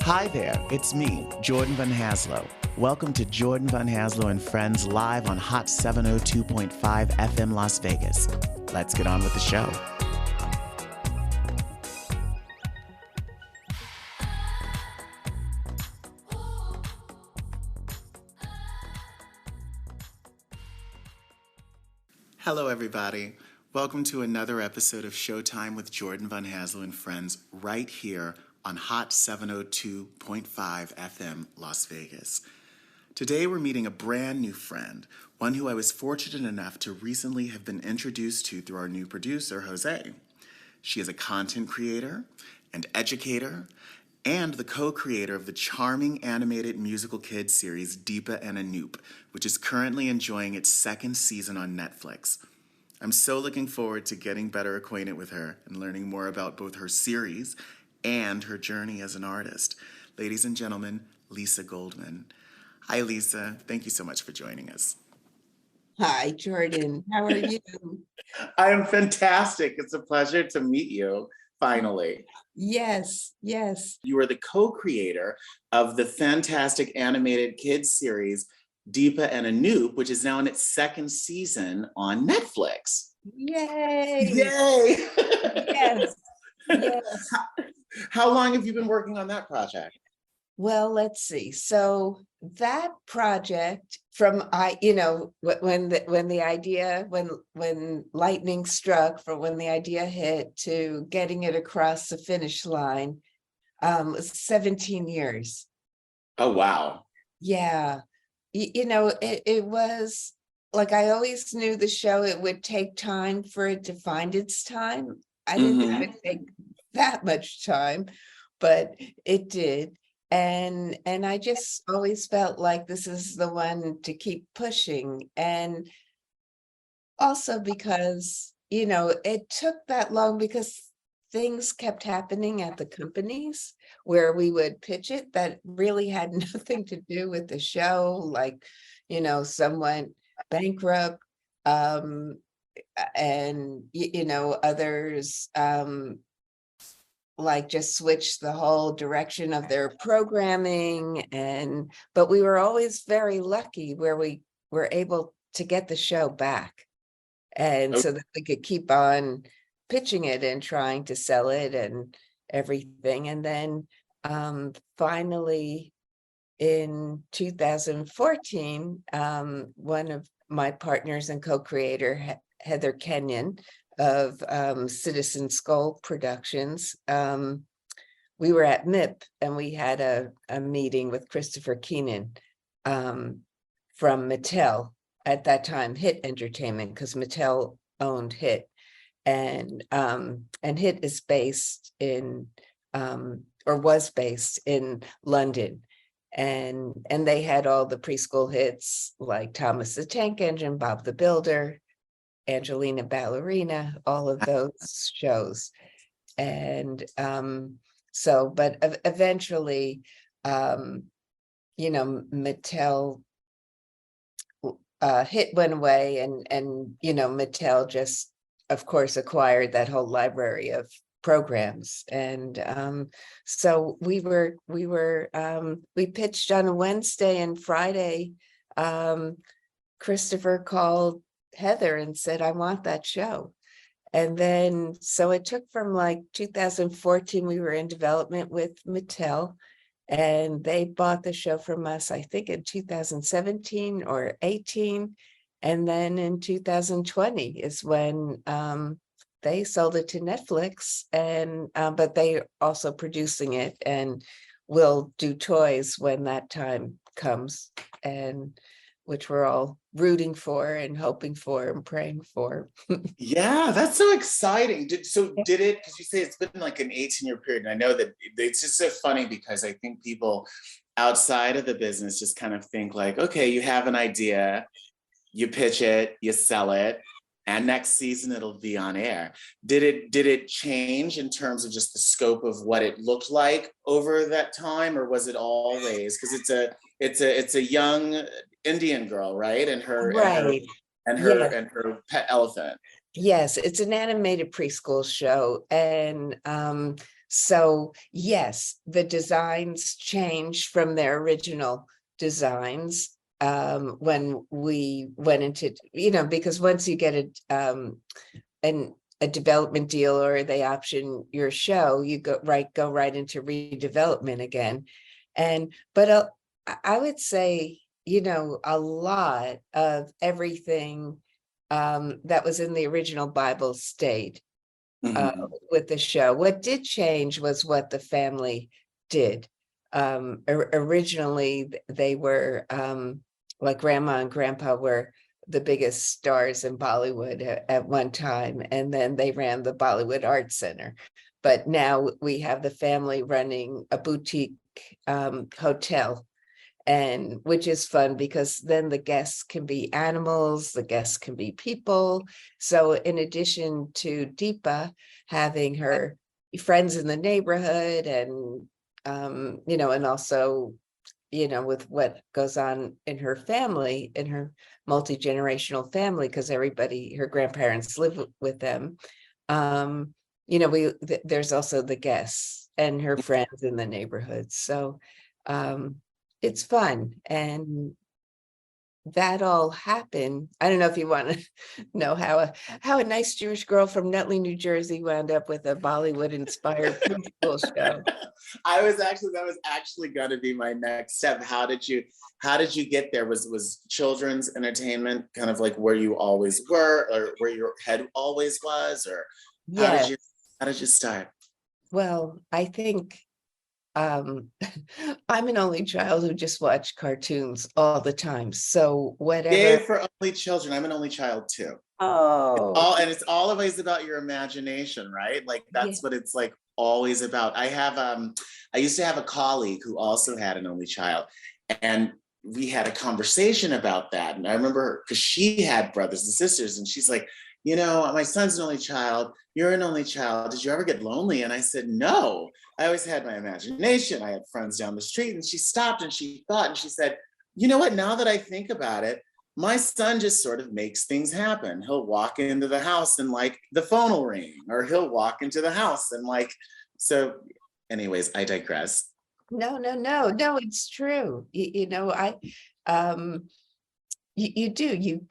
Hi there, it's me, Jordan Van Haslo. Welcome to Jordan Van Haslo and Friends live on Hot 702.5 FM Las Vegas. Let's get on with the show. Hello, everybody. Welcome to another episode of Showtime with Jordan Van Haslo and Friends right here on Hot 702.5 FM Las Vegas. Today we're meeting a brand new friend, one who I was fortunate enough to recently have been introduced to through our new producer, Jose. She is a content creator and educator and the co-creator of the charming animated musical kids series Deepa Anoop, which is currently enjoying its second season on Netflix. I'm so looking forward to getting better acquainted with her and learning more about both her series and her journey as an artist. Ladies and gentlemen, Lisa Goldman. Hi, Lisa. Thank you so much for joining us. Hi, Jordan. How are you? I am fantastic. It's a pleasure to meet you, finally. Yes, yes. You are the co-creator of the fantastic animated kids series, Deepa Anoop, which is now in its second season on Netflix. Yay! Yay! Yes, yes. How long have you been working on that project? Well, let's see. So that project when lightning struck, from when the idea hit to getting it across the finish line, was 17 years. Oh, wow. Yeah. It was like, I always knew the show, it would take time for it to find its time. I didn't think it would take that much time, but it did. And I just always felt like this is the one to keep pushing. And also because, it took that long because things kept happening at the companies where we would pitch it that really had nothing to do with the show. Like, some went bankrupt, and others like just switched the whole direction of their programming. But we were always very lucky where we were able to get the show back, and so that we could keep on pitching it and trying to sell it and everything. And then finally in 2014, one of my partners and co-creator, Heather Kenyon of Citizen Skull Productions, we were at MIP and we had a meeting with Christopher Kenyon from Mattel, at that time Hit Entertainment, because Mattel owned Hit. And Hit is based in or was based in London, and they had all the preschool hits like Thomas the Tank Engine, Bob the Builder, Angelina Ballerina, all of those shows. And but eventually, Mattel, Hit went away, and Mattel just, of course, acquired that whole library of programs. And so we pitched on a Wednesday, and Friday, Christopher called Heather and said, I want that show. And then, so it took from like 2014, we were in development with Mattel, and they bought the show from us, I think in 2017 or 18. And then in 2020 is when they sold it to Netflix, and but they are also producing it and will do toys when that time comes, and which we're all rooting for and hoping for and praying for. Yeah, that's so exciting. Did it, because you say it's been like an 18-year period, and I know that it's just so funny because I think people outside of the business just kind of think like, okay, you have an idea, you pitch it, you sell it, and next season it'll be on air. Did it change in terms of just the scope of what it looked like over that time, or was it always, because it's a young Indian girl, right? And her pet elephant. Yes, it's an animated preschool show. And So yes, the designs changed from their original designs when we went into, because once you get a development deal or they option your show, you go right into redevelopment again. But I would say, a lot of everything that was in the original Bible stayed with the show. What did change was what the family did. Originally, they were like Grandma and Grandpa were the biggest stars in Bollywood at one time, and then they ran the Bollywood Arts Center. But now we have the family running a boutique hotel, and which is fun because then the guests can be animals, the guests can be people. So in addition to Deepa having her friends in the neighborhood and and also with what goes on in her family, in her multi-generational family, because her grandparents live with them. There's also the guests and her friends in the neighborhood. So it's fun. And that all happened. I don't know if you want to know how a nice Jewish girl from Nutley, New Jersey wound up with a Bollywood inspired preschool show. That was actually going to be my next step. How did you get there? Was children's entertainment kind of like where you always were, or where your head always was, or Yeah. how did you start? Well, I think I'm an only child who just watched cartoons all the time. So whatever. Yay for only children. I'm an only child too. Oh. It's always about your imagination, right? Like that's what it's like always about. I used to have a colleague who also had an only child, and we had a conversation about that. And I remember because she had brothers and sisters, and she's like, my son's an only child. You're an only child. Did you ever get lonely? And I said, no. I always had my imagination. I had friends down the street. And she stopped and she thought, and she said, you know what? Now that I think about it, my son just sort of makes things happen. He'll walk into the house and like the phone will ring, or he'll walk into the house and like, so anyways, I digress. No, it's true. You do,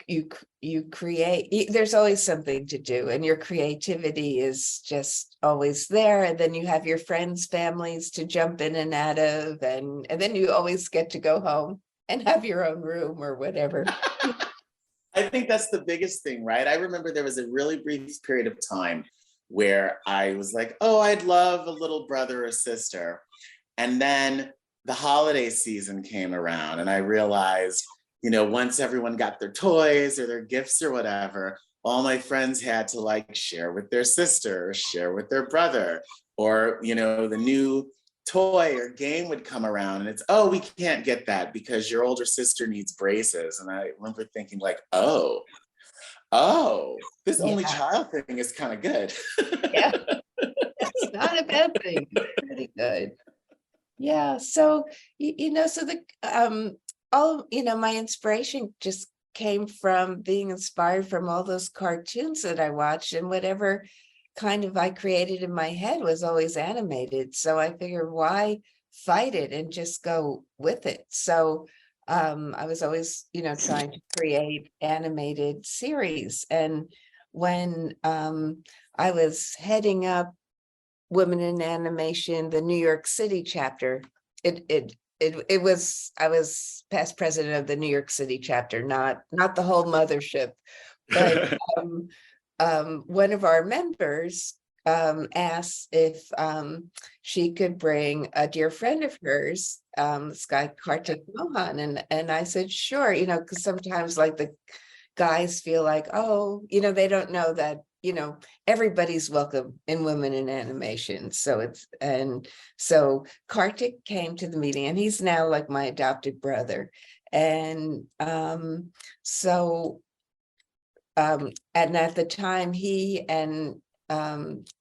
you create, there's always something to do, and your creativity is just always there. And then you have your friends' families to jump in and out of, and then you always get to go home and have your own room or whatever. I think that's the biggest thing, right? I remember there was a really brief period of time where I was like, oh, I'd love a little brother or sister. And then the holiday season came around and I realized, once everyone got their toys or their gifts or whatever, all my friends had to like share with their sister, or share with their brother, or, the new toy or game would come around and it's, oh, we can't get that because your older sister needs braces. And I remember thinking like, oh, this only child thing is kind of good. Yeah, it's not a bad thing. It's pretty good. Yeah. So, my inspiration just came from being inspired from all those cartoons that I watched, and whatever kind of I created in my head was always animated. So I figured, why fight it and just go with it? So I was always, trying to create animated series. And when I was heading up Women in Animation, the New York City chapter, I was past president of the New York City chapter, not the whole mothership. But one of our members asked if she could bring a dear friend of hers, this guy Kartik Mohan, and I said sure, because sometimes like the guys feel like, oh, they don't know that everybody's welcome in Women in Animation. So Kartik came to the meeting, and he's now like my adopted brother. And and at the time, he and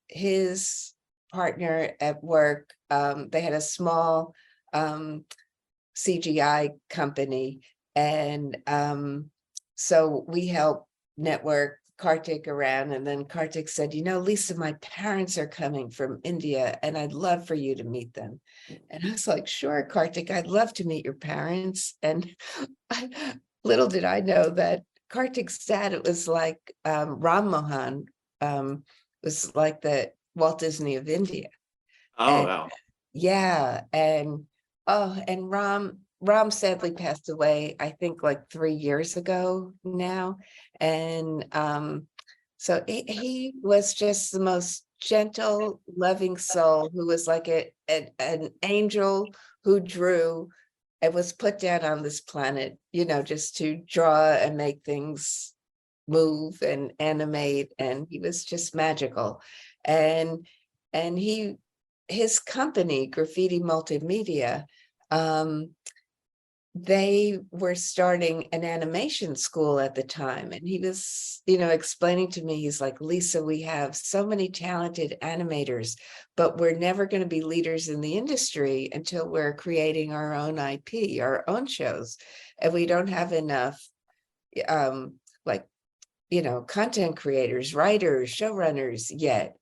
his partner at work, they had a small CGI company, and so we helped network Kartik around, and then Kartik said, Lisa, my parents are coming from India and I'd love for you to meet them. And I was like, sure, Kartik, I'd love to meet your parents. And little did I know that Kartik's dad, it was like Ram Mohan, was like the Walt Disney of India. Oh, And wow. yeah, and Ram sadly passed away, I think like 3 years ago now. And so he was just the most gentle, loving soul who was like an angel who drew and was put down on this planet, just to draw and make things move and animate. And he was just magical. And his company, Graffiti Multimedia, they were starting an animation school at the time. And he was, explaining to me, he's like, Lisa, we have so many talented animators, but we're never going to be leaders in the industry until we're creating our own IP, our own shows. And we don't have enough, like, content creators, writers, showrunners yet.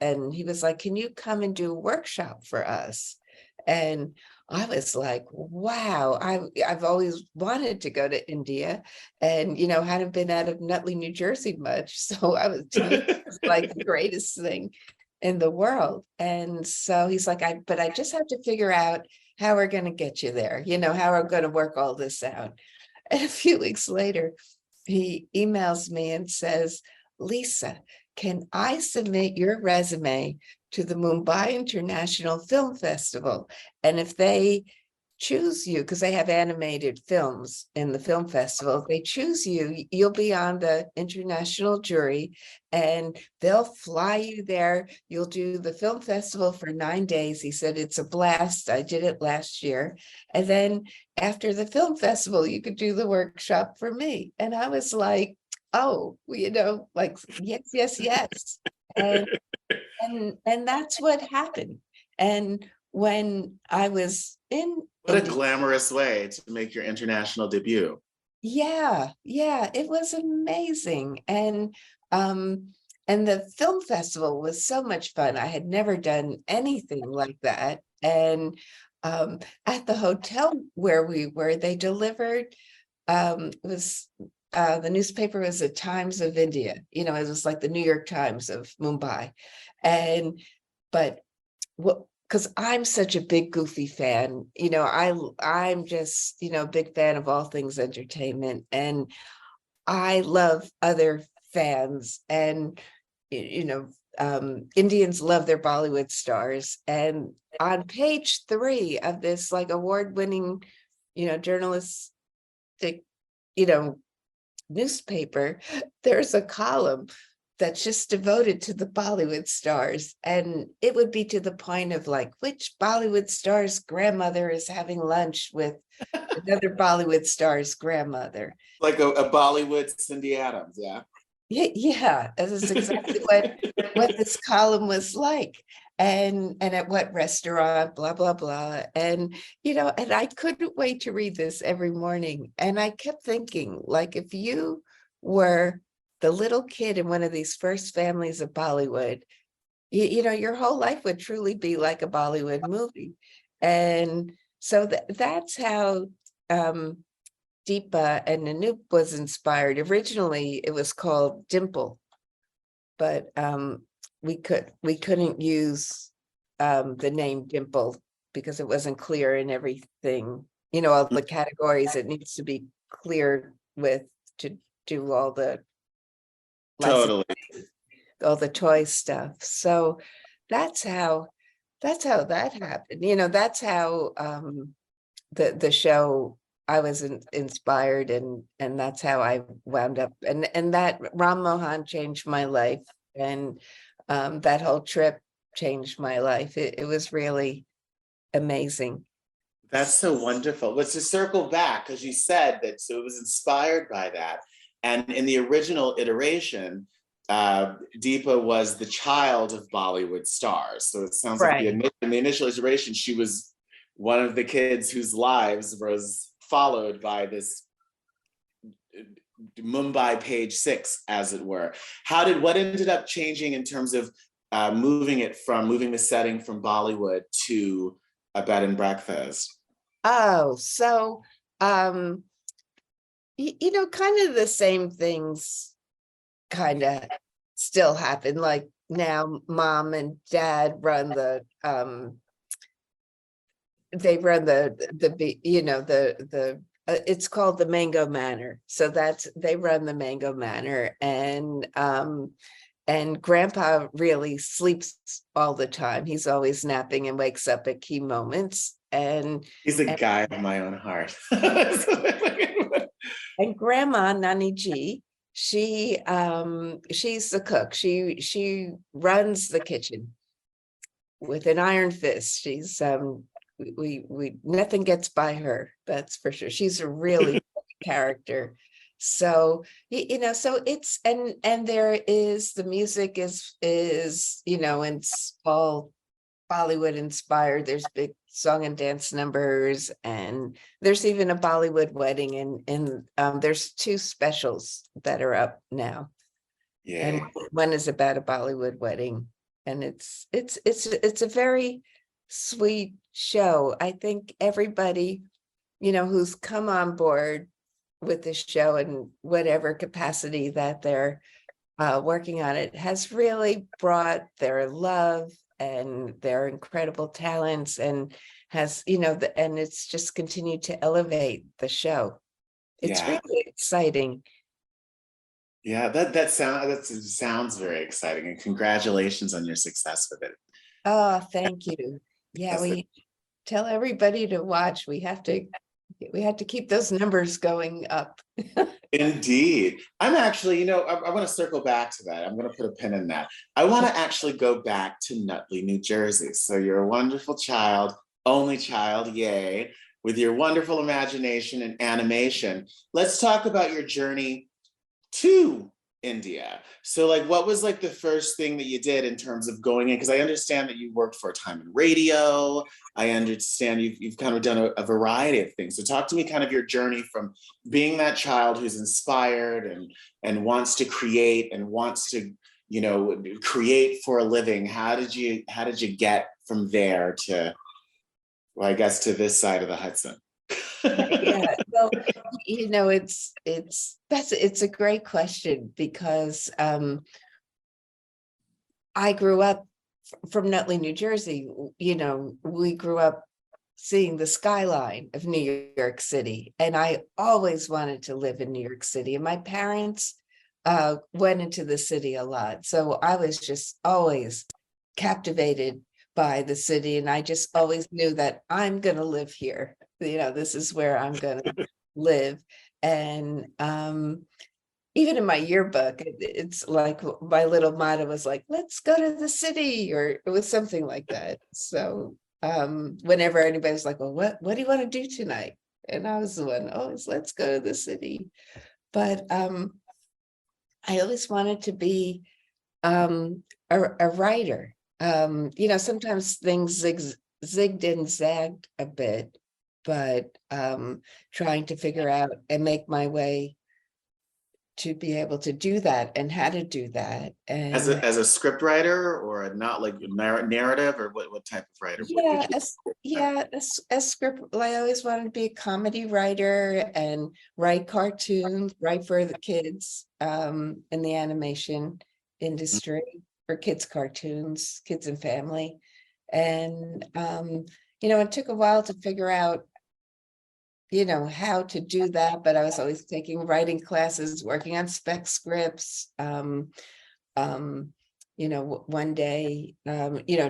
And he was like, can you come and do a workshop for us? And I was like, wow, I've always wanted to go to India and, hadn't been out of Nutley, New Jersey much. So to me, it was like the greatest thing in the world. And so he's like, but I just have to figure out how we're going to get you there, how we're going to work all this out. And a few weeks later, he emails me and says, Lisa, can I submit your resume to the Mumbai International Film Festival? And if they choose you, because they have animated films in the film festival, if they choose you, you'll be on the international jury and they'll fly you there. You'll do the film festival for 9 days. He said, it's a blast. I did it last year. And then after the film festival, you could do the workshop for me. And I was like, oh, like, yes. And that's what happened. And when I was in What a India, glamorous way to make your international debut. yeah, it was amazing. And the film festival was so much fun. I had never done anything like that. And at the hotel where we were, they delivered, it was the newspaper was the Times of India, it was like the New York Times of Mumbai. But what, because I'm such a big Goofy fan, I'm just, a big fan of all things entertainment, and I love other fans, and Indians love their Bollywood stars. And on page 3 of this like award-winning, journalistic, newspaper, there's a column that's just devoted to the Bollywood stars. And it would be to the point of like, which Bollywood star's grandmother is having lunch with another Bollywood star's grandmother. Like a Bollywood Cindy Adams, yeah. Yeah, this is exactly what this column was like. And at what restaurant, blah, blah, blah. And, and I couldn't wait to read this every morning. And I kept thinking, like, if you were the little kid in one of these first families of Bollywood, your whole life would truly be like a Bollywood movie. And so that's how Deepa and Anoop was inspired. Originally, it was called Dimple, but we couldn't use the name Dimple because it wasn't clear in everything. All the categories it needs to be clear with to do all the Totally. all the toy stuff. So that's how that happened. That's how the show, I was inspired, and that's how I wound up. And that Ram Mohan changed my life, and that whole trip changed my life. It was really amazing. That's so wonderful. Let's just circle back, because you said that, so it was inspired by that. And in the original iteration, Deepa was the child of Bollywood stars. So it sounds like in the initial iteration, she was one of the kids whose lives was followed by this Mumbai page 6, as it were. What ended up changing in terms of moving the setting from Bollywood to a bed and breakfast? Oh, so kind of the same things kind of still happen. Like now, mom and dad run the it's called the Mango Manor. So they run the Mango Manor, and grandpa really sleeps all the time. He's always napping and wakes up at key moments. He's a guy of my own heart. And grandma, Nani G, she's the cook. She runs the kitchen with an iron fist. She's we nothing gets by her, that's for sure. She's a really character. So so it's and there is the music is and it's all Bollywood inspired. There's big song and dance numbers, and there's even a Bollywood wedding, and there's 2 specials that are up now. Yeah. And one is about a Bollywood wedding, and it's a very sweet show. I think everybody who's come on board with this show in whatever capacity that they're working on it has really brought their love and their incredible talents, and has and it's just continued to elevate the show. It's really exciting. Yeah, that sounds very exciting, and congratulations on your success with it. Oh, thank you. Yeah, we tell everybody to watch. We have to keep those numbers going up. Indeed. I'm actually, I want to circle back to that. I'm going to put a pin in that. I want to actually go back to Nutley, New Jersey. So you're a wonderful child, only child, yay, with your wonderful imagination and animation. Let's talk about your journey to India. So what was the first thing that you did in terms of going in? Because I understand that you worked for a time in radio. I understand you've kind of done a variety of things. So talk to me kind of your journey from being that child who's inspired and wants to create and wants to, create for a living. How did you get from there to, well, I guess to this side of the Hudson? Yeah, well, it's a great question, because I grew up from Nutley, New Jersey. We grew up seeing the skyline of New York City, and I always wanted to live in New York City. And my parents went into the city a lot, so I was just always captivated by the city, and I just always knew that I'm going to live here. This is where I'm going to live. And even in my yearbook, it's like my little motto was let's go to the city, or it was something like that. So whenever anybody's like, well, what do you want to do tonight? And I was the one, always, let's go to the city. But I always wanted to be a writer. Sometimes things zigged and zagged a bit, but trying to figure out and make my way to be able to do that and how to do that. And as a script writer, or not narrative, or what type of writer? As script, I always wanted to be a comedy writer and write cartoons, write for the kids in the animation industry, for kids cartoons, kids and family. And it took a while to figure out how to do that, but I was always taking writing classes, working on spec scripts. One day,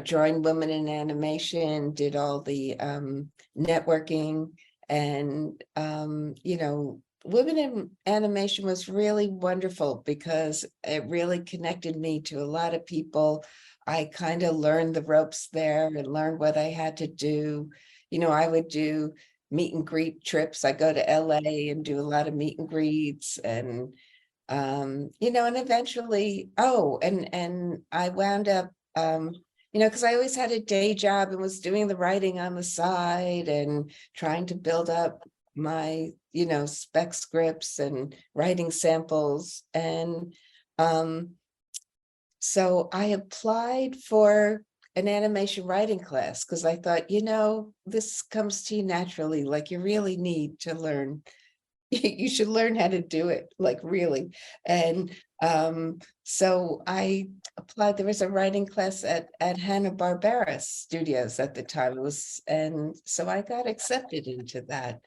joined Women in Animation, did all the networking, and Women in Animation was really wonderful because it really connected me to a lot of people. I kind of learned the ropes there and learned what I had to do. I would do meet and greet trips. I go to LA and do a lot of meet and greets, and and eventually, and I wound up, because I always had a day job and was doing the writing on the side and trying to build up my, spec scripts and writing samples. And so I applied for an animation writing class because I thought, this comes to you naturally, like you really need to learn. You should learn how to do it, like really. And so I applied. There was a writing class at Hanna-Barbera Studios at the time. And so I got accepted into that.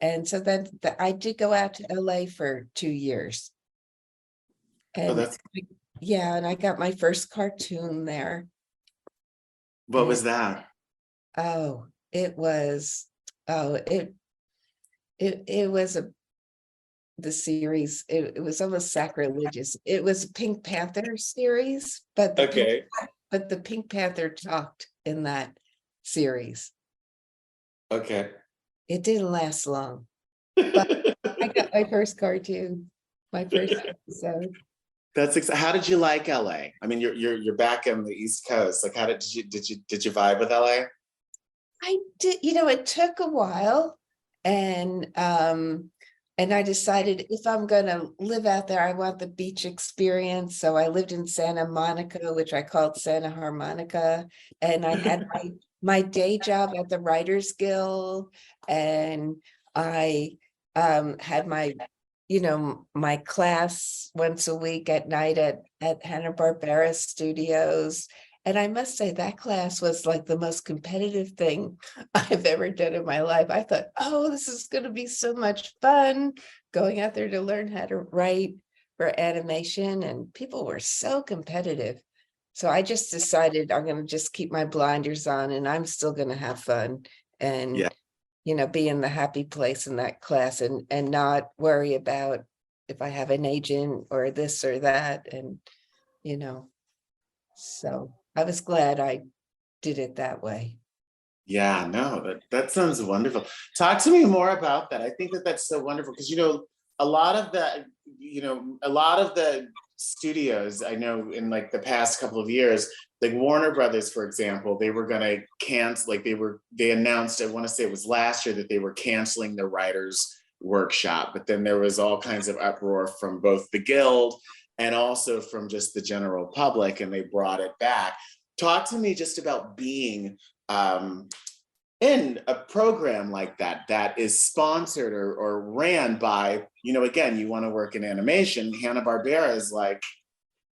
And so then I did go out to LA for 2 years. Oh, And yeah, and I got my first cartoon there. What was that? Oh, it was the series. It was almost sacrilegious. It was a Pink Panther series, but the Pink Panther talked in that series. Okay. It didn't last long, but I got my first cartoon, my first episode. How did you like LA? I mean, you're back on the East Coast. Like, did you vibe with LA? I did. It took a while, and I decided if I'm going to live out there, I want the beach experience. So I lived in Santa Monica, which I called Santa Harmonica, and I had my day job at the Writers Guild, and I had my my class once a week at night at Hanna-Barbera Studios. And I must say that class was like the most competitive thing I've ever done in my life. I thought, oh, this is going to be so much fun going out there to learn how to write for animation. And people were so competitive. So I just decided I'm going to just keep my blinders on and I'm still going to have fun and, be in the happy place in that class and not worry about if I have an agent or this or that. And, so I was glad I did it that way. Yeah, no, that sounds wonderful. Talk to me more about that. I think that's so wonderful because a lot of the studios I know in like the past couple of years, like Warner Brothers, for example, they were going to cancel. Like they announced, I want to say it was last year, that they were canceling the writers' workshop. But then there was all kinds of uproar from both the guild and also from just the general public, and they brought it back. Talk to me just about being in a program like that is sponsored or ran by, again, you want to work in animation. Hanna-Barbera is like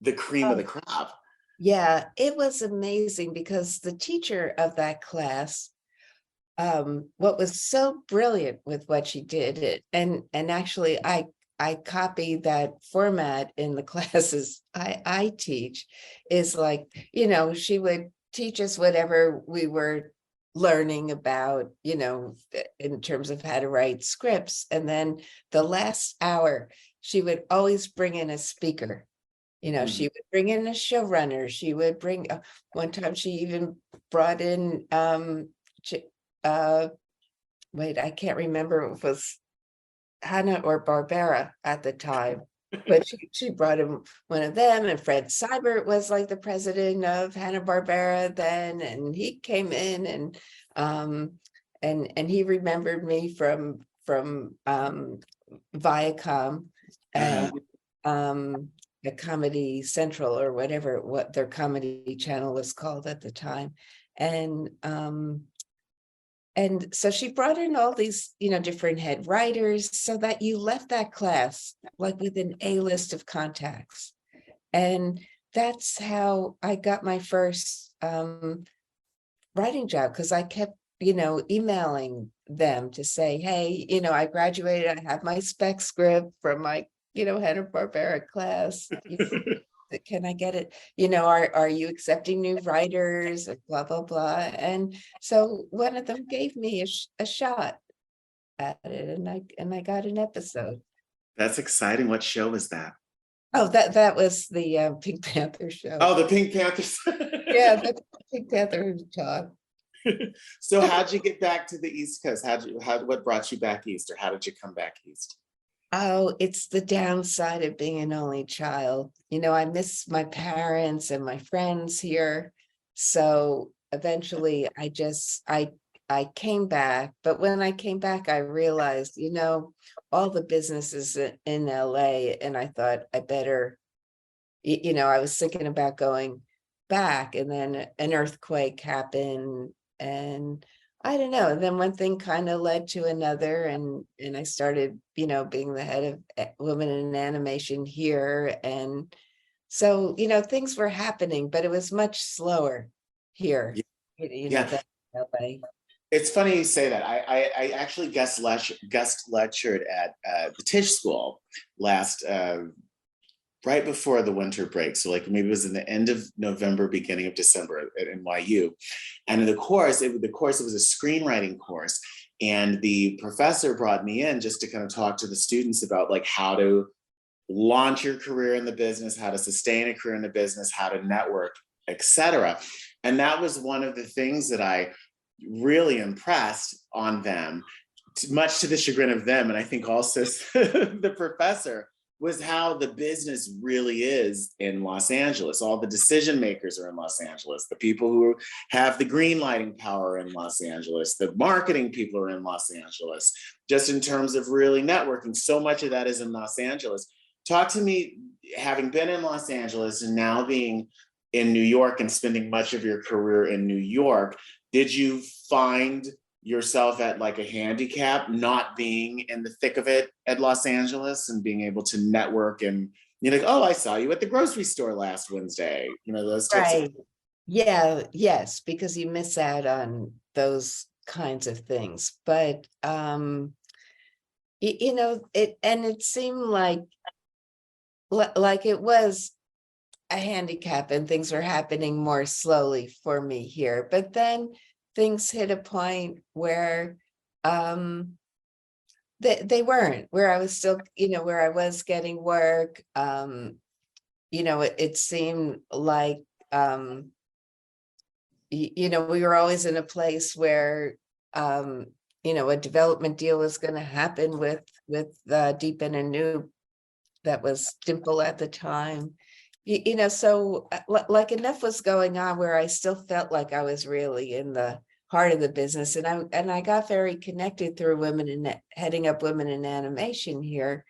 the cream of the crop. Yeah, it was amazing because the teacher of that class, what was so brilliant with what she did, and actually I copy that format in the classes I teach, is like, she would teach us whatever we were learning about, in terms of how to write scripts. And then the last hour, she would always bring in a speaker. She would bring in a showrunner. She would bring, one time she even brought in, wait, I can't remember if it was Hanna or Barbera at the time, but she brought in one of them, and Fred Seibert was like the president of Hanna-Barbera then, and he came in and he remembered me from Viacom and the Comedy Central or whatever what their comedy channel was called at the time. And so she brought in all these, different head writers so that you left that class like with an A-list of contacts. And that's how I got my first writing job, because I kept, emailing them to say, hey, I graduated, I have my spec script from my, Hanna-Barbera class. Can I get it? Are you accepting new writers? Blah, blah, blah. And so one of them gave me a shot at it, and I got an episode. That's exciting. What show was that? Oh, that was the Pink Panther show. Oh, the Pink Panthers. Yeah, the Pink Panther talk. So how'd you get back to the East Coast? What brought you back East, or how did you come back East? Oh, it's the downside of being an only child. I miss my parents and my friends here. So eventually I I came back, but when I came back, I realized, all the businesses in LA, and I thought I better, I was thinking about going back, and then an earthquake happened, and I don't know. And then one thing kind of led to another, and I started, being the head of Women in Animation here, and so things were happening, but it was much slower here, Yeah. than LA. It's funny you say that. I actually guest lectured at the Tisch School last right before the winter break. So like maybe it was in the end of November, beginning of December at NYU. And in the course, it was a screenwriting course. And the professor brought me in just to kind of talk to the students about like how to launch your career in the business, how to sustain a career in the business, how to network, etc. And that was one of the things that I really impressed on them, much to the chagrin of them. And I think also the professor, was how the business really is in Los Angeles. All the decision makers are in Los Angeles. The people who have the green lighting power in Los Angeles. The marketing people are in Los Angeles. Just in terms of really networking, so much of that is in Los Angeles. Talk to me, having been in Los Angeles and now being in New York and spending much of your career in New York, did you find yourself at like a handicap not being in the thick of it at Los Angeles and being able to network, and you're like, oh, I saw you at the grocery store last Wednesday, those types of. Yeah, yes, because you miss out on those kinds of things. But it seemed like it was a handicap, and things were happening more slowly for me here. But then things hit a point where they weren't, where I was still, where I was getting work. It seemed like we were always in a place where a development deal was going to happen with Deepa Anoop. That was Dimple at the time. So like enough was going on where I still felt like I was really in the heart of the business, and I got very connected through heading up Women in Animation here.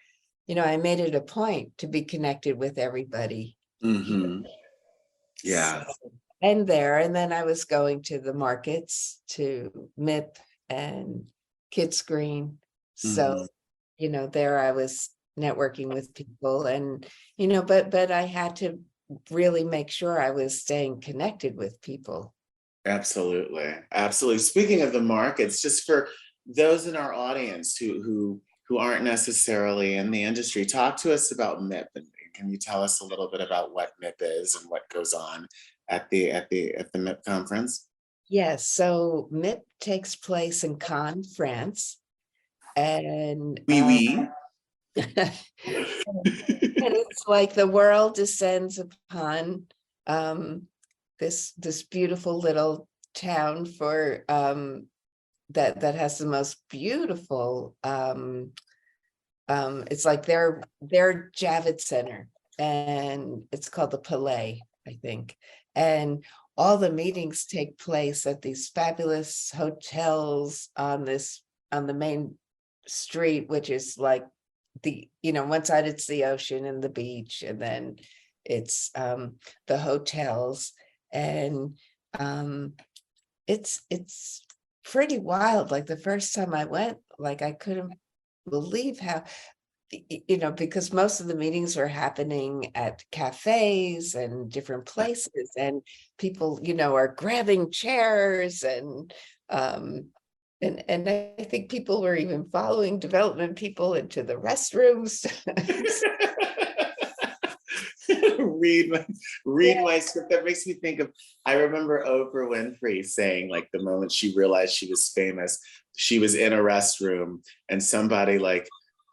I made it a point to be connected with everybody. Mm-hmm. Yeah. So, and then I was going to the markets, to MIP and Kidscreen. So, there I was networking with people, and but I had to really make sure I was staying connected with people. Absolutely. Speaking of the markets, just for those in our audience who aren't necessarily in the industry, talk to us about MIP, and can you tell us a little bit about what MIP is and what goes on at the MIP conference? Yes, so MIP takes place in Cannes, France, and Oui. and it's like the world descends upon this beautiful little town for that has the most beautiful it's like their Javits Center, and it's called the Palais, I think, and all the meetings take place at these fabulous hotels on the main street, which is like one side it's the ocean and the beach, and then it's the hotels, and it's pretty wild. Like the first time I went, like I couldn't believe how, because most of the meetings were happening at cafes and different places, and people are grabbing chairs, and I think people were even following development people into the restrooms. read my script. That makes me think of, I remember Oprah Winfrey saying, like, the moment she realized she was famous, she was in a restroom and somebody like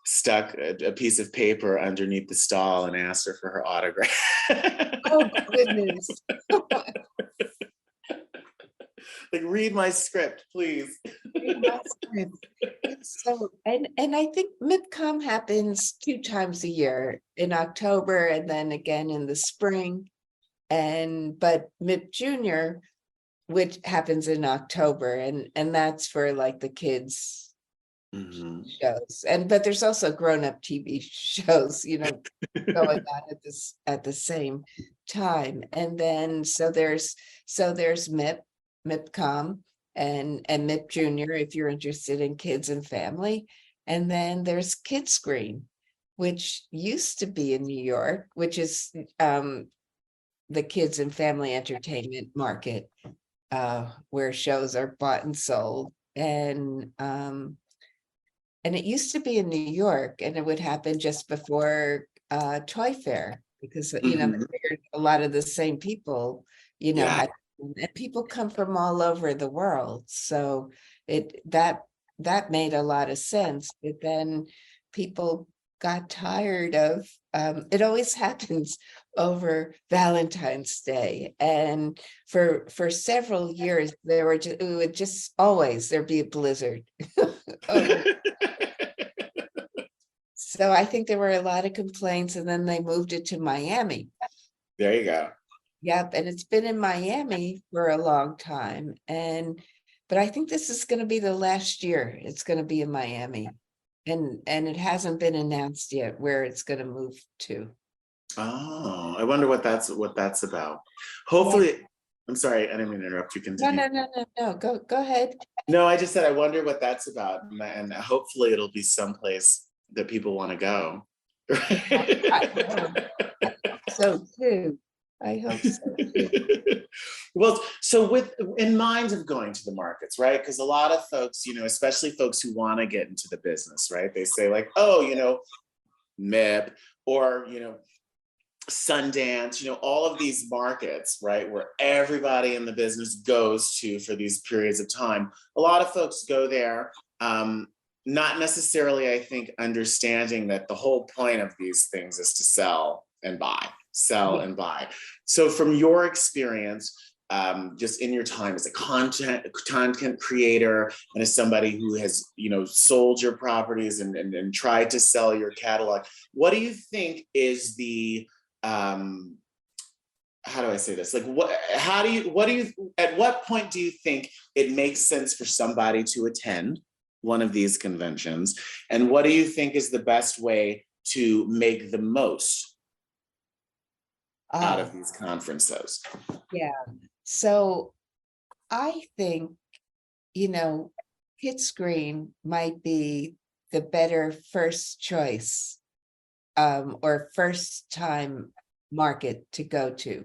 stuck a piece of paper underneath the stall and asked her for her autograph. Oh goodness. Like, read my script, please. Read my script. So, and I think MIPCOM happens 2 times a year, in October and then again in the spring. But MIP Junior, which happens in October, and that's for like the kids shows. But there's also grown-up TV shows, going on at the same time. And then so there's MIPCOM and MIP Junior if you're interested in kids and family. And then there's Kidscreen, which used to be in New York, which is the kids and family entertainment market, where shows are bought and sold. And it used to be in New York, and it would happen just before Toy Fair, because they figured a lot of the same people, had, and people come from all over the world. So that made a lot of sense. But then people got tired of it. Always happens over Valentine's Day, and for several years it would just always there'd be a blizzard. So I think there were a lot of complaints, and then they moved it to Miami. There you go. Yep, and it's been in Miami for a long time, but I think this is going to be the last year it's going to be in Miami, and it hasn't been announced yet where it's going to move to. Oh, I wonder what that's about. Hopefully, I'm sorry, I didn't mean to interrupt you. Continue. No. Go ahead. No, I just said I wonder what that's about, and hopefully it'll be someplace that people want to go. So too. I hope so too. Well, so in mind of going to the markets, right? Because a lot of folks, especially folks who want to get into the business, right? They say like, oh, MIP or, Sundance, all of these markets, right, where everybody in the business goes to for these periods of time. A lot of folks go there, not necessarily, I think, understanding that the whole point of these things is to sell and buy. So from your experience, just in your time as a content creator and as somebody who has, sold your properties and tried to sell your catalog, what do you think is the how do I say this? Like, at what point do you think it makes sense for somebody to attend one of these conventions? And what do you think is the best way to make the most out of these conferences? Yeah. So I think, Kidscreen might be the better first choice, or first time market to go to,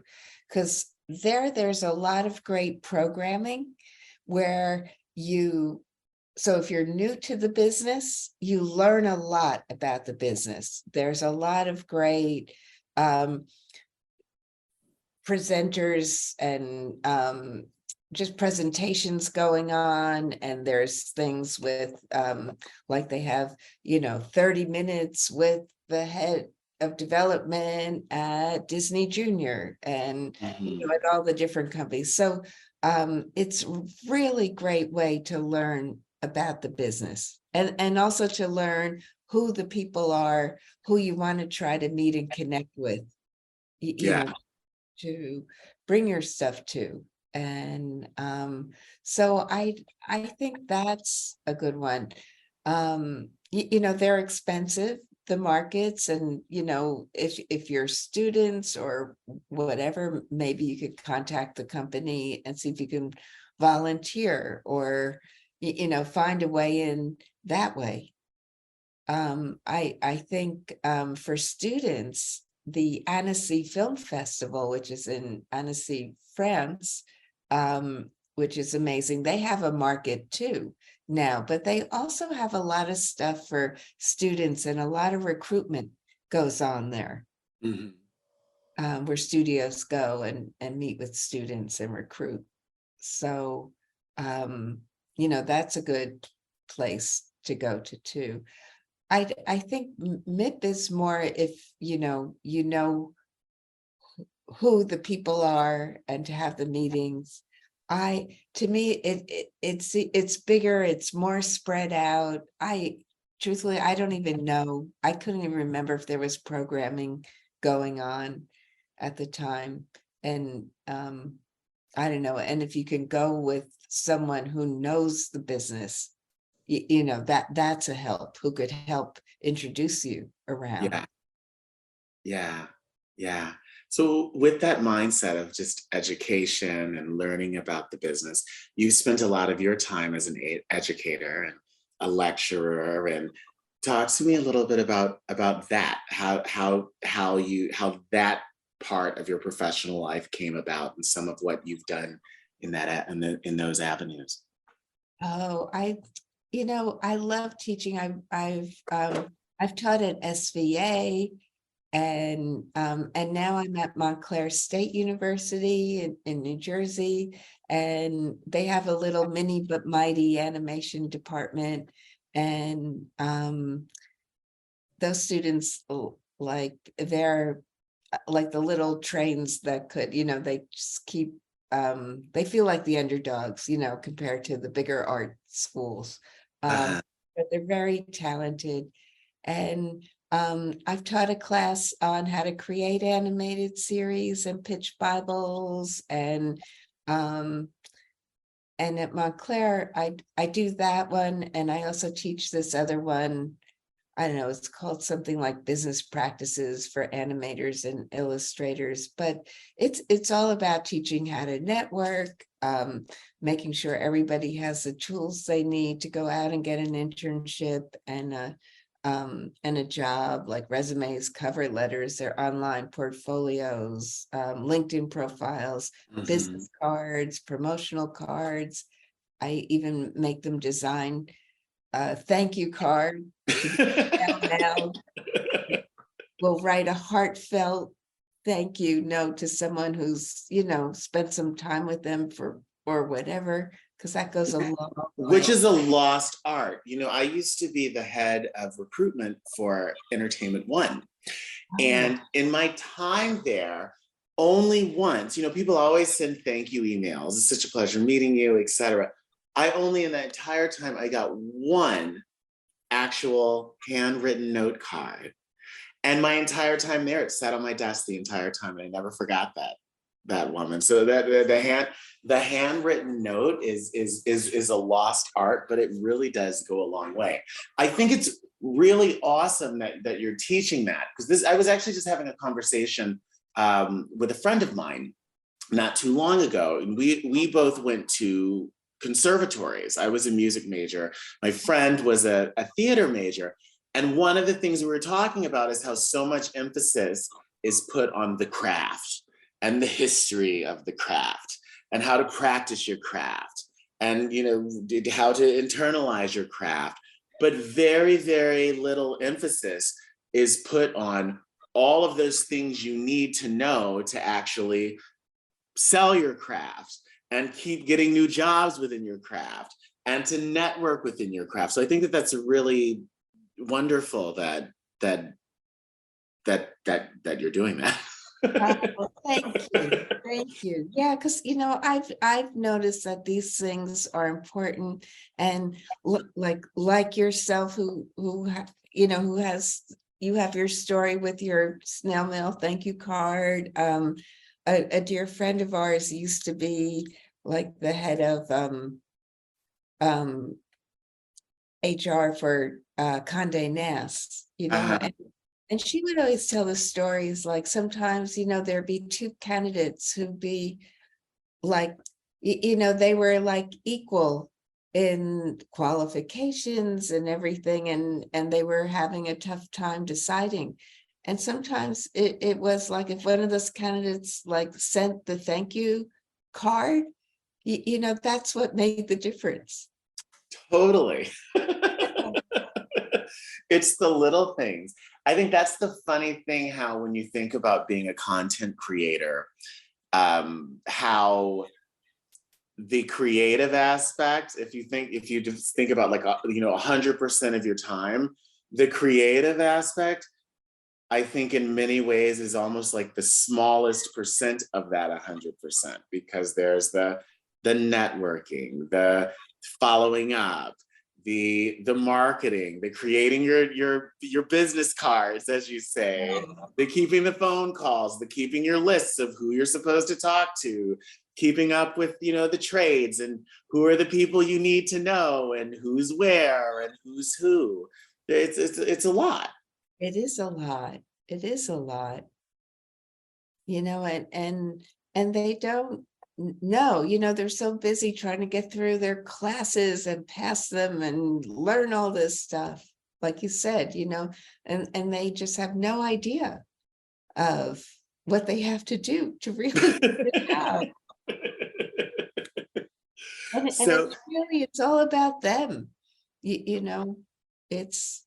because there's a lot of great programming where so if you're new to the business, you learn a lot about the business. There's a lot of great presenters and just presentations going on, and there's things with like they have 30 minutes with the head of development at Disney Junior and at all the different companies. So it's a really great way to learn about the business, and also to learn who the people are who you want to try to meet and connect with, to bring your stuff to. And so I think that's a good one. They're expensive, the markets, and if you're students or whatever, maybe you could contact the company and see if you can volunteer or find a way in that way. I think for students, the Annecy Film Festival, which is in Annecy, France, which is amazing. They have a market too now, but they also have a lot of stuff for students, and a lot of recruitment goes on there, where studios go and meet with students and recruit. So, that's a good place to go to too. I think MIP is more if who the people are and to have the meetings. To me, it's bigger, it's more spread out. Truthfully, I don't even know. I couldn't even remember if there was programming going on at the time. And I don't know, and if you can go with someone who knows the business, you know, that's a help, who could help introduce you around. Yeah. Yeah. Yeah. So with that mindset of just education and learning about the business, you spent a lot of your time as an educator and a lecturer. And talk to me a little bit about that. How that part of your professional life came about and some of what you've done in in those avenues. Oh, you know, I love teaching. I've taught at SVA, and now I'm at Montclair State University in New Jersey, and they have a little mini but mighty animation department, and those students like they're like the little trains that could, you know, they just keep they feel like the underdogs, you know, compared to the bigger art schools. Uh, But they're very talented. And I've taught a class on how to create animated series and pitch Bibles, um, and at Montclair, I do that one, and I also teach this other one. I don't know, it's called something like business practices for animators and illustrators, but it's all about teaching how to network, making sure everybody has the tools they need to go out and get an internship and a job, like resumes, cover letters, their online portfolios, LinkedIn profiles, mhm. business cards, promotional cards. I even make them design a thank you card to be out loud. We'll write a heartfelt thank you note to someone who's, you know, spent some time with them for or whatever, because that goes a long Which way. is a lost art. You know, I used to be the head of recruitment for Entertainment One. Oh, And in my time there, only once, you know, people always send thank you emails. It's such a pleasure meeting you, etc. I only in that entire time, I got one actual handwritten note card. And my entire time there, it sat on my desk the entire time. And I never forgot that woman. So that the handwritten note is a lost art, but it really does go a long way. I think it's really awesome that you're teaching that, because this I was actually just having a conversation with a friend of mine not too long ago, and we both went to conservatories. I was a music major. My friend was a theater major. And one of the things we were talking about is how so much emphasis is put on the craft and the history of the craft and how to practice your craft and, you know, how to internalize your craft. But very, very little emphasis is put on all of those things you need to know to actually sell your craft and keep getting new jobs within your craft and to network within your craft. So I think that that's a really wonderful that you're doing that. well, thank you. Thank you. Yeah, because you know, I've noticed that these things are important, and like yourself, you know, who has you have your story with your snail mail thank you card. A dear friend of ours used to be like the head of um HR for Condé Nast, you know, Uh-huh. and she would always tell the stories, like sometimes, you know, there'd be two candidates who'd be like, you know, they were like equal in qualifications and everything, and they were having a tough time deciding. And sometimes it was like if one of those candidates like sent the thank you card, you know, that's what made the difference. Totally. It's the little things. I think that's the funny thing, how when you think about being a content creator, how the creative aspect, if you just think about like, you know, 100% of your time, the creative aspect, I think in many ways is almost like the smallest percent of that 100%, because there's the networking, the following up, the marketing, the creating your business cards, as you say, the keeping the phone calls, the keeping your lists of who you're supposed to talk to, keeping up with, the trades and who are the people you need to know and who's where and who's who. It's a lot. It is a lot. It is a lot. And they don't know, they're so busy trying to get through their classes and pass them and learn all this stuff, like you said, and they just have no idea of what they have to do to really get it out. And it's all about them, it's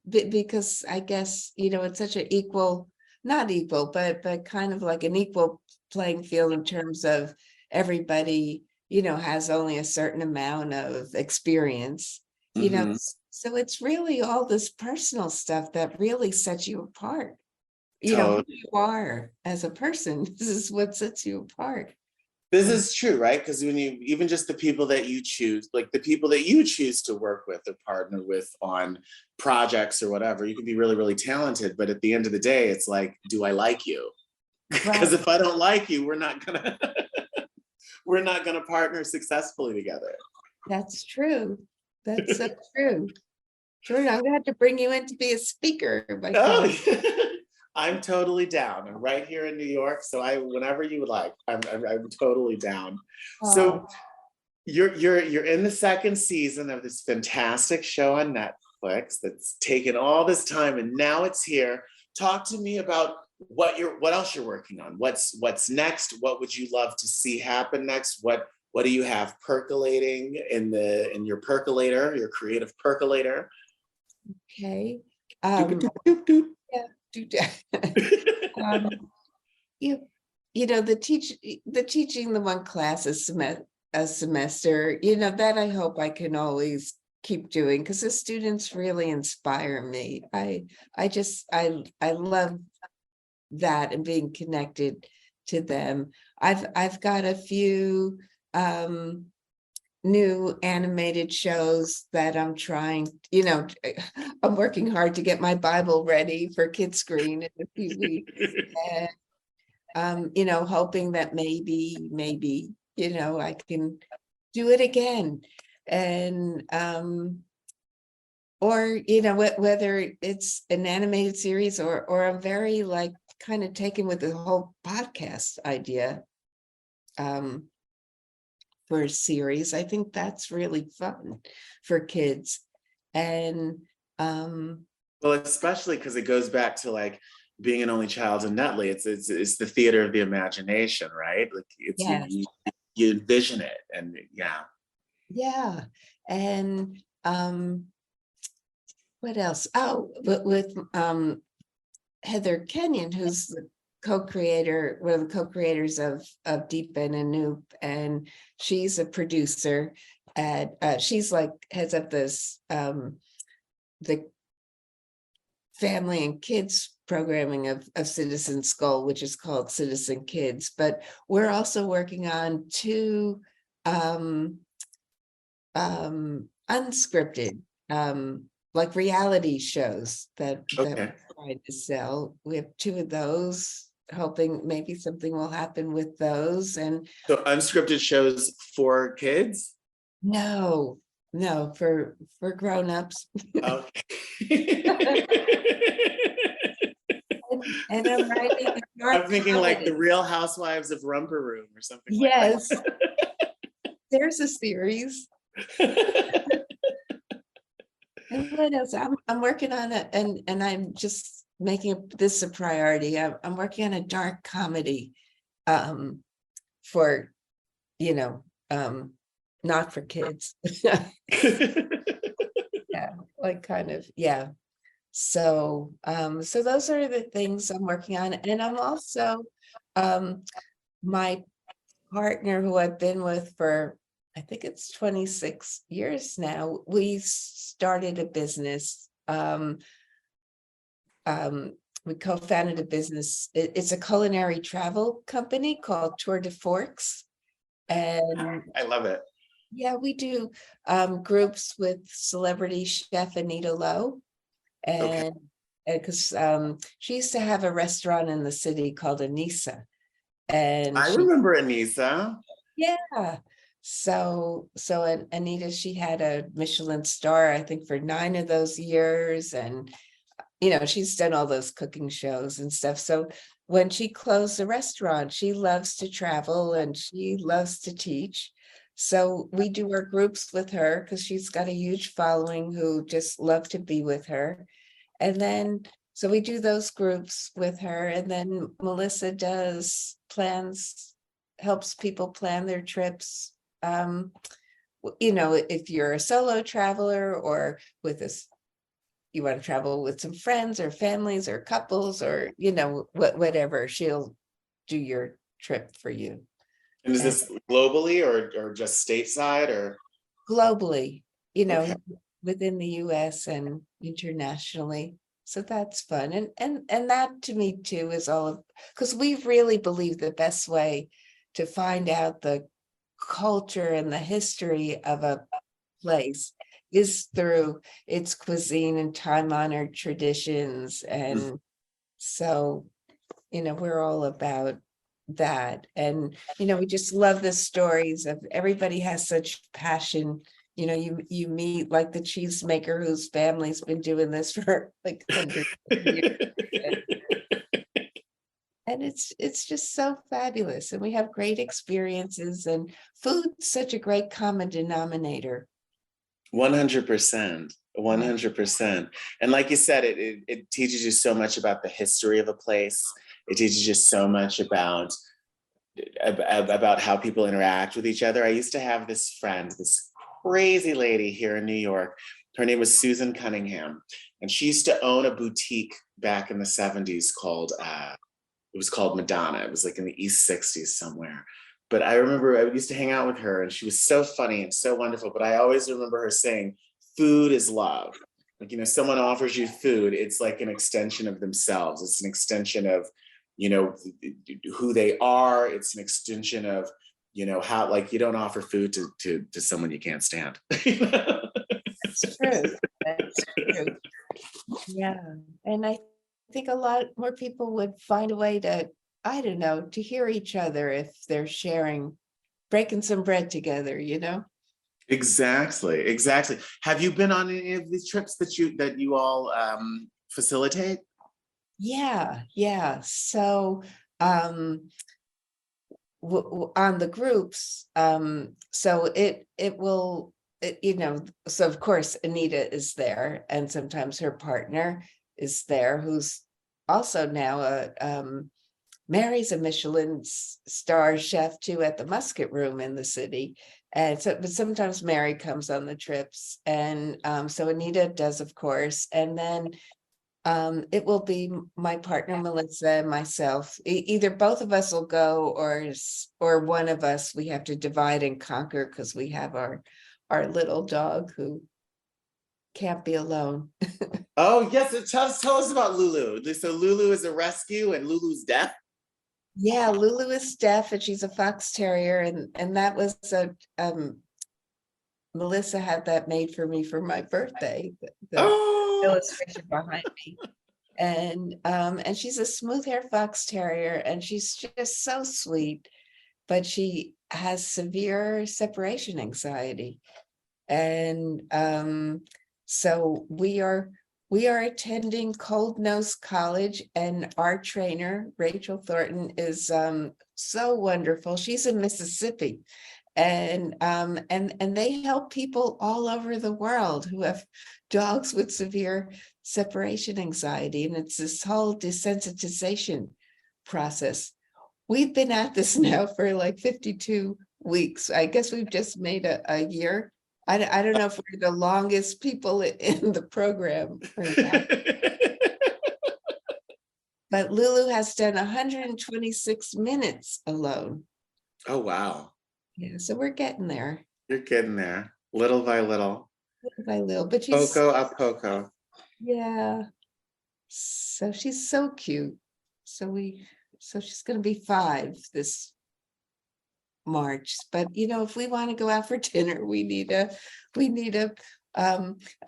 because I guess, it's such an equal, not equal, but kind of like an equal playing field in terms of everybody, has only a certain amount of experience, so it's really all this personal stuff that really sets you apart. Who you are as a person. This is what sets you apart. This is true, right? Because when even just the people that you choose, like the people that you choose to work with or partner with on projects or whatever, you can be really, really talented. But at the end of the day, it's like, do I like you? Because if I don't like you, we're not gonna partner successfully together. That's true. That's so true. Jordan, I'm gonna have to bring you in to be a speaker. I'm totally down. I'm right here in New York, so whenever you would like, I'm totally down. Oh. So you're in the second season of this fantastic show on Netflix that's taken all this time, and now it's here. Talk to me about what else you're working on. What's next? What would you love to see happen next? What do you have percolating in your percolator, your creative percolator? Okay. Yeah. The teaching the one class a semester, that I hope I can always keep doing, because the students really inspire me. I love that and being connected to them. I've got a few new animated shows that I'm trying, I'm working hard to get my Bible ready for Kidscreen in a few weeks. And, hoping that maybe, I can do it again. And, or, whether it's an animated series or I'm very kind of taken with the whole podcast idea. For a series, I think that's really fun for kids. And well, especially because it goes back to being an only child in Nutley. It's the theater of the imagination, right? Yes. You envision it, and yeah. And what else? Oh, but with Heather Kenyon, who's the co-creator, one of the co-creators of Deepa Anoop, and she's a producer at she's heads up this the family and kids programming of Citizen Skull, which is called Citizen Kids. But we're also working on two unscripted reality shows that we're trying to sell. We have two of those, hoping maybe something will happen with those. And so unscripted shows for kids? No, for grown-ups. Okay. and I'm writing I'm thinking the Real Housewives of Romper Room or something. Yes. There's a series. And what else? I'm working on it, and I'm just making this a priority. I'm working on a dark comedy for, not for kids. Yeah, So those are the things I'm working on. And I'm also my partner, who I've been with for, I think it's 26 years now, we started a business. We co-founded a business. It's a culinary travel company called Tour de Forks. And I love it. Yeah, we do groups with celebrity chef Anita Lowe. And because she used to have a restaurant in the city called Anissa. And I remember Anissa. Yeah. So Anita, she had a Michelin star, I think, for 9 of those years. And, she's done all those cooking shows and stuff. So when she closed the restaurant, she loves to travel and she loves to teach. So we do our groups with her because she's got a huge following who just love to be with her. And then, so we do those groups with her. And then Melissa does plans, helps people plan their trips. If you're a solo traveler or with this, you want to travel with some friends or families or couples or, whatever, she'll do your trip for you. And is this globally or just stateside or? Globally, Okay. within the US and internationally. So that's fun. And that to me too is all of, because we really believe the best way to find out the culture and the history of a place is through its cuisine and time-honored traditions. And so, we're all about that. And, we just love the stories of everybody has such passion. You meet like the cheesemaker whose family's been doing this for like hundreds of years. And it's just so fabulous. And we have great experiences, and food's such a great common denominator. 100%. 100%. And like you said, it teaches you so much about the history of a place. It teaches you so much about how people interact with each other. I used to have this friend, this crazy lady here in New York. Her name was Susan Cunningham. And she used to own a boutique back in the 70s called, it was called Madonna. It was like in the East 60s somewhere. But I remember I used to hang out with her and she was so funny and so wonderful. But I always remember her saying, food is love. Like, someone offers you food, it's like an extension of themselves. It's an extension of, who they are. It's an extension of, how, like, you don't offer food to someone you can't stand. That's true. That's true. Yeah. And I think a lot more people would find a way to, I don't know, to hear each other if they're breaking some bread together, Exactly. Have you been on any of these trips that you all facilitate? Yeah. So on the groups, so it will, so of course Anita is there, and sometimes her partner is there, who's also now Mary's a Michelin star chef too at the Musket Room in the city. And so, but sometimes Mary comes on the trips, and so Anita does, of course, and then it will be my partner Melissa and myself. Either both of us will go, or one of us. We have to divide and conquer because we have our little dog who can't be alone. Oh yes, tell us about Lulu. So Lulu is a rescue and Lulu's deaf. Yeah, Lulu is deaf and she's a fox terrier, and that was Melissa had that made for me for my birthday. The illustration behind me. And she's a smooth hair fox terrier, and she's just so sweet, but she has severe separation anxiety. And so we are attending Cold Nose College, and our trainer, Rachel Thornton, is so wonderful. She's in Mississippi. And they help people all over the world who have dogs with severe separation anxiety. And it's this whole desensitization process. We've been at this now for like 52 weeks. I guess we've just made a year. I don't know if we're the longest people in the program or not. But Lulu has done 126 minutes alone. Oh, wow. Yeah, so we're getting there. You're getting there, little by little. Little by little, but she's Poco a poco. Yeah. So she's so cute. So she's going to be 5 this March. But if we want to go out for dinner, we need a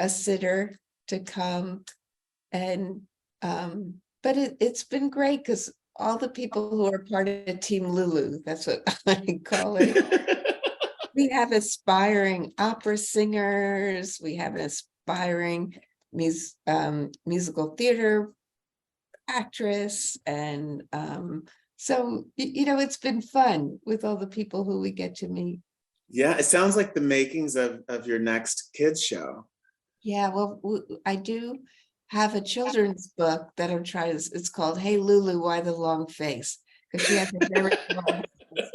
sitter to come. And but it's been great because all the people who are part of Team Lulu. That's what I call it. We have aspiring opera singers. We have an aspiring musical theater actress. And so, it's been fun with all the people who we get to meet. Yeah, it sounds like the makings of your next kids show. Yeah, well, I do have a children's book that I'm trying to, it's called Hey Lulu, Why the Long Face? Because she has a very long face.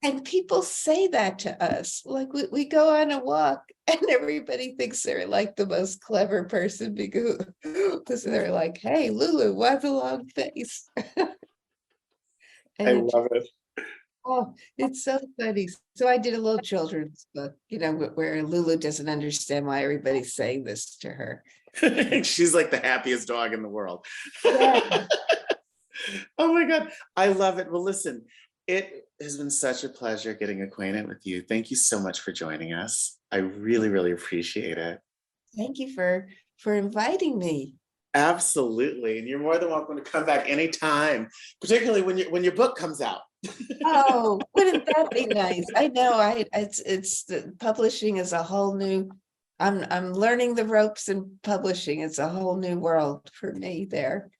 And people say that to us. Like we go on a walk and everybody thinks they're like the most clever person because they're like, hey, Lulu, why the long face? I love it. Oh, it's so funny. So I did a little children's book, where Lulu doesn't understand why everybody's saying this to her. She's like the happiest dog in the world. Yeah. Oh my God. I love it. Well, listen, it has been such a pleasure getting acquainted with you. Thank you so much for joining us. I really, really appreciate it. Thank you for inviting me. Absolutely. And you're more than welcome to come back anytime, particularly when your book comes out. Oh, wouldn't that be nice? I know. It's the publishing is a whole new. I'm learning the ropes in publishing. It's a whole new world for me there.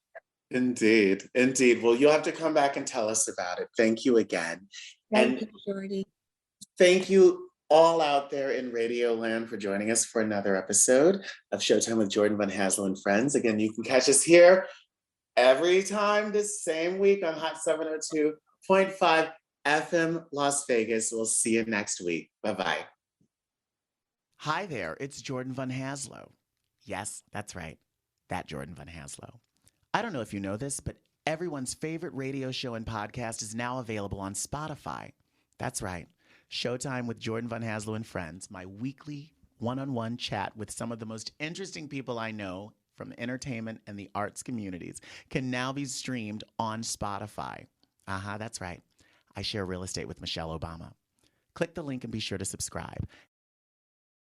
Indeed, indeed. Well, you'll have to come back and tell us about it. Thank you again. Thank you, Jordy. Thank you all out there in Radio Land for joining us for another episode of Showtime with Jordan Van Hasel and Friends. Again, you can catch us here every time this same week on Hot 702.5 FM Las Vegas. We'll see you next week. Bye-bye. Hi there, it's Jordan Van Haslo. Yes, that's right. That Jordan Van Haslo. I don't know if you know this, but everyone's favorite radio show and podcast is now available on Spotify. That's right. Showtime with Jordan Van Haslo and Friends, my weekly one-on-one chat with some of the most interesting people I know from the entertainment and the arts communities, can now be streamed on Spotify. That's right. I share real estate with Michelle Obama. Click the link and be sure to subscribe.